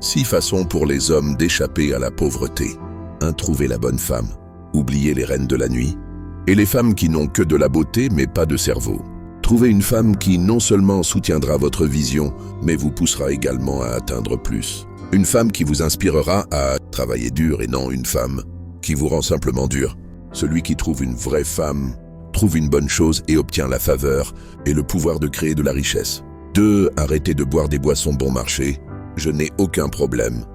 6 façons pour les hommes d'échapper à la pauvreté. 1. Trouver la bonne femme. Oubliez les reines de la nuit. Et les femmes qui n'ont que de la beauté mais pas de cerveau. Trouvez une femme qui non seulement soutiendra votre vision, mais vous poussera également à atteindre plus. Une femme qui vous inspirera à travailler dur et non une femme qui vous rend simplement dur. Celui qui trouve une vraie femme trouve une bonne chose et obtient la faveur et le pouvoir de créer de la richesse. 2. Arrêtez de boire des boissons bon marché. Je n'ai aucun problème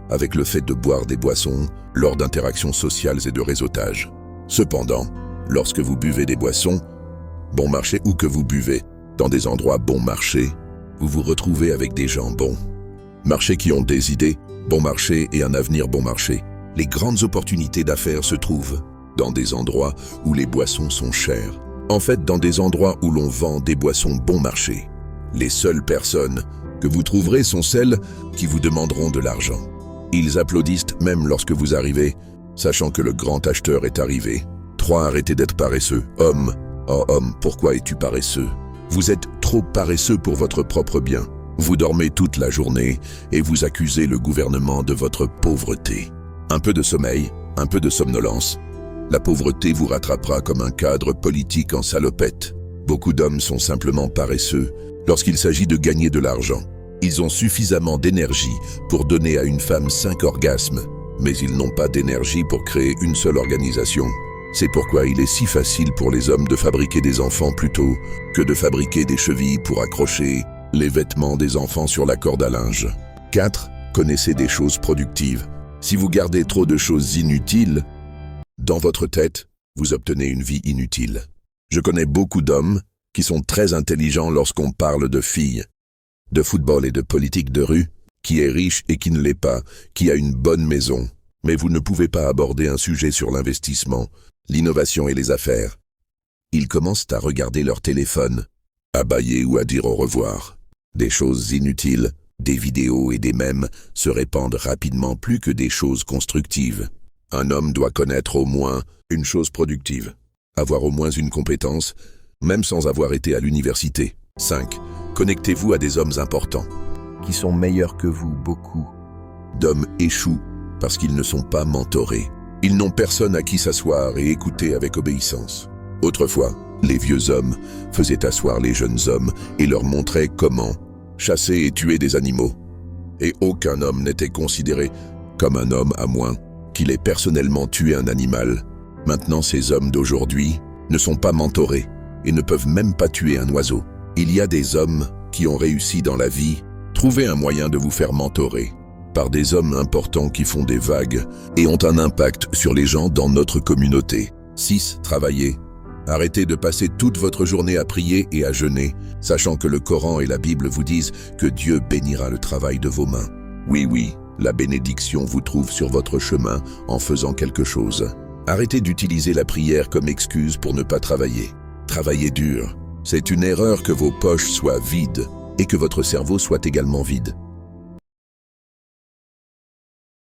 avec le fait de boire des boissons lors d'interactions sociales et de réseautage. Cependant, lorsque vous buvez des boissons bon marché ou que vous buvez dans des endroits bon marché, vous vous retrouvez avec des gens bon marché qui ont des idées bon marché et un avenir bon marché. Les grandes opportunités d'affaires se trouvent dans des endroits où les boissons sont chères. En fait, dans des endroits où l'on vend des boissons bon marché. Les seules personnes que vous trouverez sont celles qui vous demanderont de l'argent. Ils applaudissent même lorsque vous arrivez, sachant que le grand acheteur est arrivé. 3. Arrêtez d'être paresseux. Homme, oh homme, pourquoi es-tu paresseux? Vous êtes trop paresseux pour votre propre bien. Vous dormez toute la journée et vous accusez le gouvernement de votre pauvreté. Un peu de sommeil, un peu de somnolence. La pauvreté vous rattrapera comme un cadre politique en salopette. Beaucoup d'hommes sont simplement paresseux lorsqu'il s'agit de gagner de l'argent. Ils ont suffisamment d'énergie pour donner à une femme 5 orgasmes, mais ils n'ont pas d'énergie pour créer une seule organisation. C'est pourquoi il est si facile pour les hommes de fabriquer des enfants plutôt que de fabriquer des chevilles pour accrocher les vêtements des enfants sur la corde à linge. 4. Connaissez des choses productives. Si vous gardez trop de choses inutiles dans votre tête, vous obtenez une vie inutile. Je connais beaucoup d'hommes qui sont très intelligents lorsqu'on parle de filles, de football et de politique de rue, qui est riche et qui ne l'est pas, qui a une bonne maison. Mais vous ne pouvez pas aborder un sujet sur l'investissement, l'innovation et les affaires. Ils commencent à regarder leur téléphone, à bâiller ou à dire au revoir. Des choses inutiles, des vidéos et des mèmes se répandent rapidement plus que des choses constructives. Un homme doit connaître au moins une chose productive, avoir au moins une compétence, même sans avoir été à l'université. 5. Connectez-vous à des hommes importants, qui sont meilleurs que vous. Beaucoup d'hommes échouent parce qu'ils ne sont pas mentorés. Ils n'ont personne à qui s'asseoir et écouter avec obéissance. Autrefois, les vieux hommes faisaient asseoir les jeunes hommes et leur montraient comment chasser et tuer des animaux. Et aucun homme n'était considéré comme un homme à moins qu'il ait personnellement tué un animal. Maintenant, ces hommes d'aujourd'hui ne sont pas mentorés et ne peuvent même pas tuer un oiseau. Il y a des hommes qui ont réussi dans la vie. Trouvez un moyen de vous faire mentorer par des hommes importants qui font des vagues et ont un impact sur les gens dans notre communauté. 6. Travaillez. Arrêtez de passer toute votre journée à prier et à jeûner, sachant que le Coran et la Bible vous disent que Dieu bénira le travail de vos mains. Oui, la bénédiction vous trouve sur votre chemin en faisant quelque chose. Arrêtez d'utiliser la prière comme excuse pour ne pas travailler. Travaillez dur. C'est une erreur que vos poches soient vides et que votre cerveau soit également vide.